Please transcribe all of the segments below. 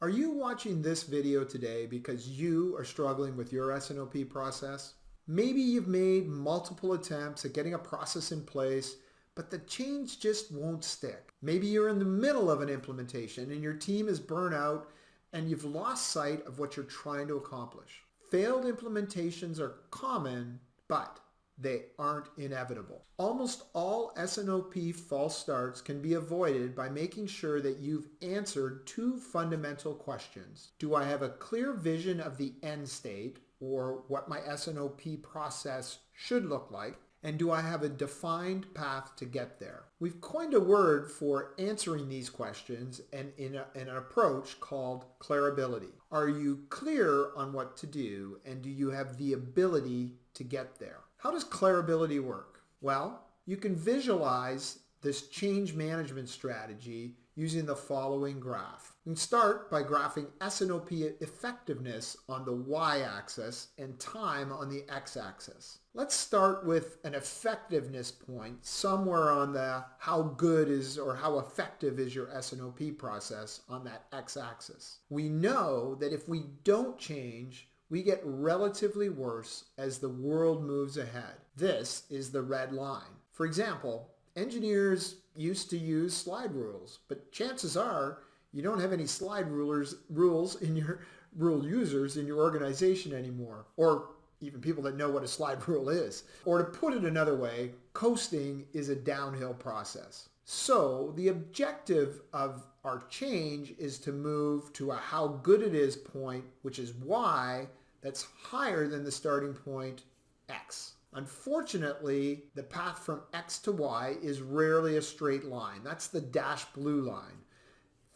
Are you watching this video today because you are struggling with your S&OP process? Maybe you've made multiple attempts at getting a process in place, but the change just won't stick. Maybe you're in the middle of an implementation and your team is burnt out and you've lost sight of what you're trying to accomplish. Failed implementations are common, but they aren't inevitable. Almost all S&OP false starts can be avoided by making sure that you've answered two fundamental questions. Do I have a clear vision of the end state, or what my S&OP process should look like? And do I have a defined path to get there? We've coined a word for answering these questions and in an approach called clarability. Are you clear on what to do, and do you have the ability to get there? How does clarability work? Well, you can visualize this change management strategy using the following graph. We can start by graphing S&OP effectiveness on the y-axis and time on the x-axis. Let's start with an effectiveness point somewhere on the how good is or how effective is your S&OP process on that x-axis. We know that if we don't change, we get relatively worse as the world moves ahead. This is the red line. For example, engineers used to use slide rules, but chances are you don't have any slide rules in your rule users in your organization anymore, or even people that know what a slide rule is. Or to put it another way, coasting is a downhill process. So the objective of our change is to move to a how good it is point, which is y, that's higher than the starting point x. Unfortunately, the path from x to y is rarely a straight line. That's the dashed blue line.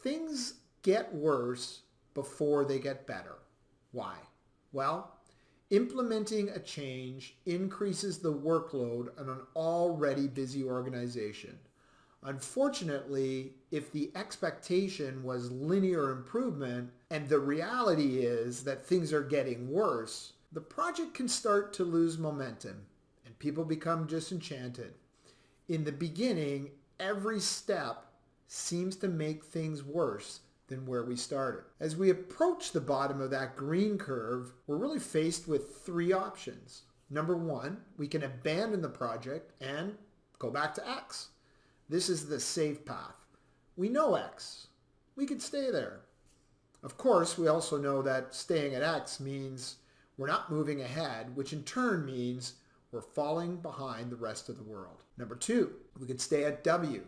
Things get worse before they get better. Why? Well, implementing a change increases the workload on an already busy organization. Unfortunately, if the expectation was linear improvement and the reality is that things are getting worse, the project can start to lose momentum and people become disenchanted. In the beginning, every step seems to make things worse than where we started. As we approach the bottom of that green curve, we're really faced with three options. Number one, we can abandon the project and go back to X. This is the safe path. We know X. We could stay there. Of course, we also know that staying at X means we're not moving ahead, which in turn means we're falling behind the rest of the world. Number two, we could stay at W.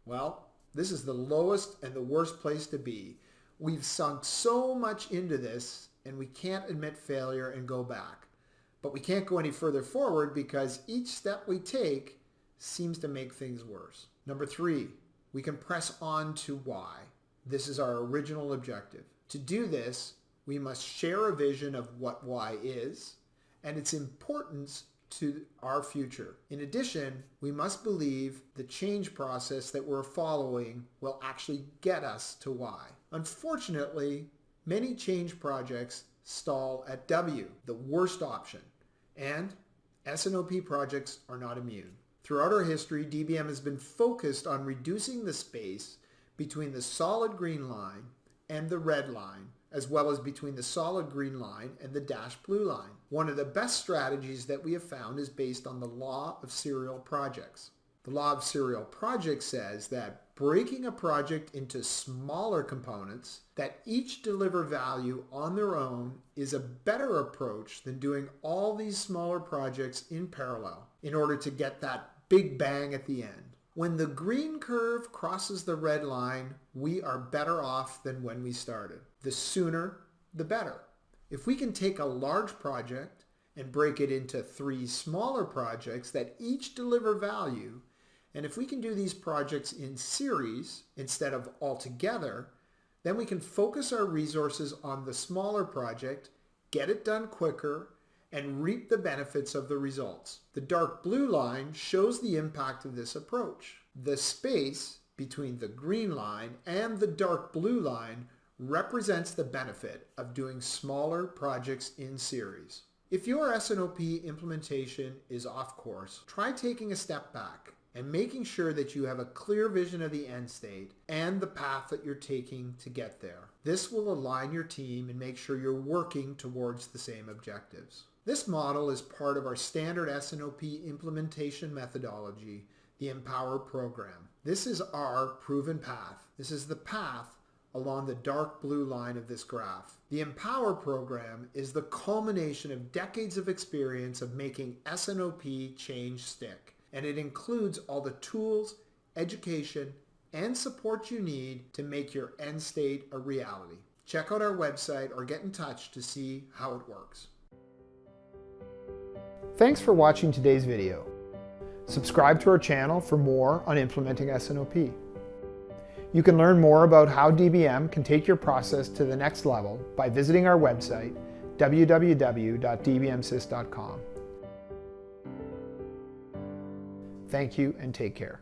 Well, this is the lowest and the worst place to be. We've sunk so much into this and we can't admit failure and go back. But we can't go any further forward because each step we take seems to make things worse. Number three, we can press on to Y. This is our original objective. To do this, we must share a vision of what Y is and its importance to our future. In addition, we must believe the change process that we're following will actually get us to Y. Unfortunately, many change projects stall at W, the worst option, and S&OP projects are not immune. Throughout our history, DBM has been focused on reducing the space between the solid green line and the red line, as well as between the solid green line and the dashed blue line. One of the best strategies that we have found is based on the law of serial projects. The law of serial projects says that breaking a project into smaller components that each deliver value on their own is a better approach than doing all these smaller projects in parallel in order to get that big bang at the end. When the green curve crosses the red line, we are better off than when we started. The sooner, the better. If we can take a large project and break it into three smaller projects that each deliver value, and if we can do these projects in series instead of all together, then we can focus our resources on the smaller project, get it done quicker, and reap the benefits of the results. The dark blue line shows the impact of this approach. The space between the green line and the dark blue line represents the benefit of doing smaller projects in series. If your S&OP implementation is off course, try taking a step back and making sure that you have a clear vision of the end state and the path that you're taking to get there. This will align your team and make sure you're working towards the same objectives. This model is part of our standard S&OP implementation methodology, the Empower program. This is our proven path. This is the path along the dark blue line of this graph. The Empower program is the culmination of decades of experience of making S&OP change stick, and it includes all the tools, education, and support you need to make your end state a reality. Check out our website or get in touch to see how it works. Thanks for watching today's video. Subscribe to our channel for more on implementing S&OP. You can learn more about how DBM can take your process to the next level by visiting our website, www.dbmsys.com. Thank you and take care.